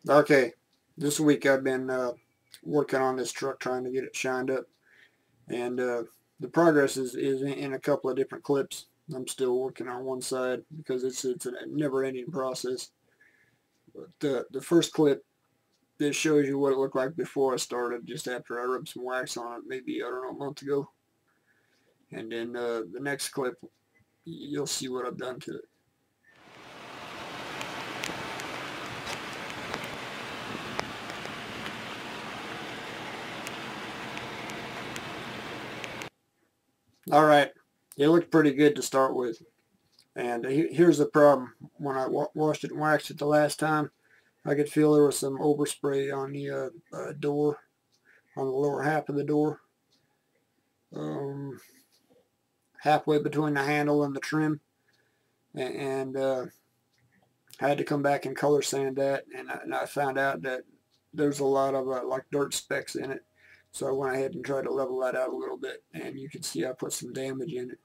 Okay, this week I've been working on this truck trying to get it shined up, and the progress is in a couple of different clips. I'm still working on one side because it's a never-ending process. But the first clip, this shows you what it looked like before I started, just after I rubbed some wax on it, maybe, I don't know, a month ago. And then the next clip, you'll see what I've done to it. All right, it looked pretty good to start with. And here's the problem. When I washed it and waxed it the last time, I could feel there was some overspray on the door, on the lower half of the door, halfway between the handle and the trim. And I had to come back and color sand that, and I found out that there's a lot of like dirt specks in it. So I went ahead and tried to level that out a little bit, and you can see I put some damage in it.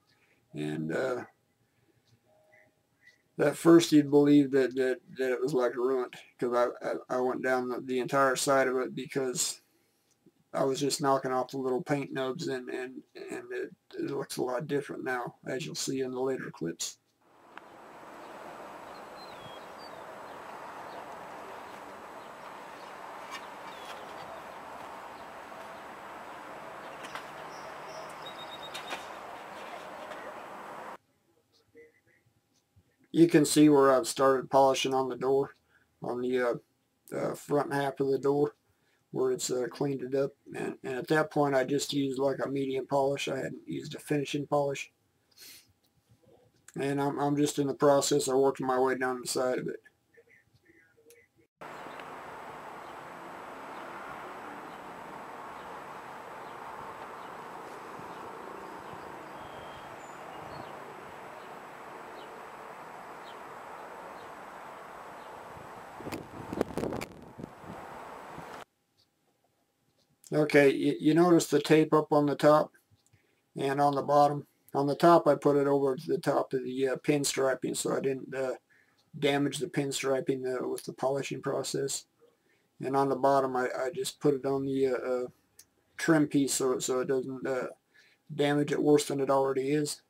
And at first you'd believe that it was like ruined, because I went down the entire side of it because I was just knocking off the little paint nubs, and it looks a lot different now, as you'll see in the later clips. You can see where I've started polishing on the door, on the front half of the door, where it's cleaned it up. And at that point I just used like a medium polish. I hadn't used a finishing polish. And I'm just in the process of working my way down the side of it. Okay, you notice the tape up on the top and on the bottom. On the top I put it over the top of the pin striping so I didn't damage the pin striping with the polishing process. And on the bottom I just put it on the trim piece so it doesn't damage it worse than it already is.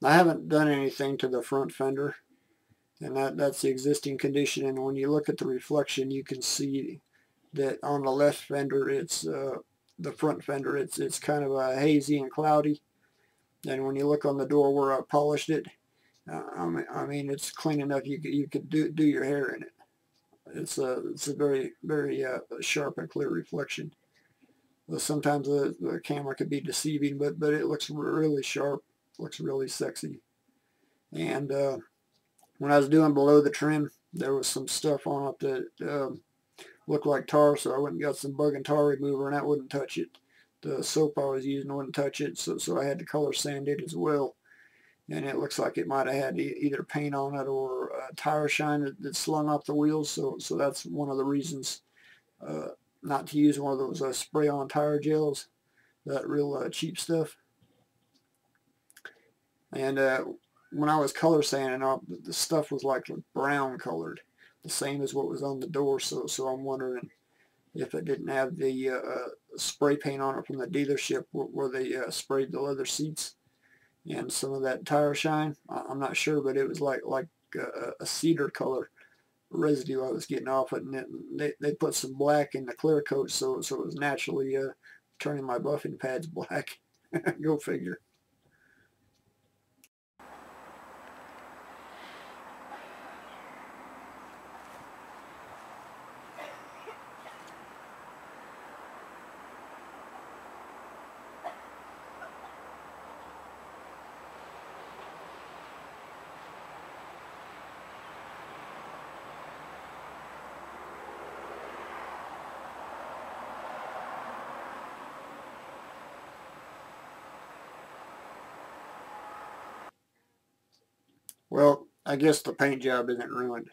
I haven't done anything to the front fender, and that's the existing condition. And when you look at the reflection, you can see that on the left fender, it's the front fender, it's kind of hazy and cloudy. And when you look on the door where I polished it, I mean it's clean enough you could do your hair in it. It's a very sharp and clear reflection. Sometimes the camera could be deceiving, but it looks really sharp, looks really sexy. And when I was doing below the trim, there was some stuff on it that looked like tar, so I went and got some bug and tar remover, and that wouldn't touch it. The soap I was using wouldn't touch it, so I had to color sand it as well. And it looks like it might have had either paint on it or tire shine that slung off the wheels, so that's one of the reasons not to use one of those spray-on tire gels, that real cheap stuff. And when I was color sanding up, the stuff was like brown colored, the same as what was on the door. So I'm wondering if it didn't have the spray paint on it from the dealership where they sprayed the leather seats, and some of that tire shine. I'm not sure, but it was like a cedar color residue I was getting off it, and they put some black in the clear coat, so it was naturally turning my buffing pads black. Go figure. Well, I guess the paint job isn't ruined,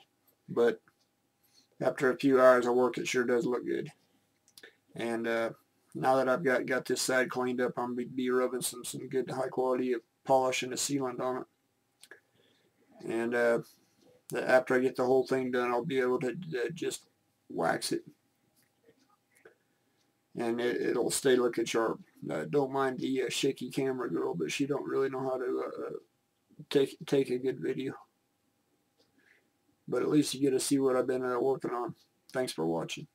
but after a few hours of work, it sure does look good. And now that I've got this side cleaned up, I'm going to be rubbing some good high quality polish and a sealant on it. And that after I get the whole thing done, I'll be able to just wax it, and it'll stay looking sharp. Don't mind the shaky camera girl, but she don't really know how to take a good video. But at least you get to see what I've been working on. Thanks for watching.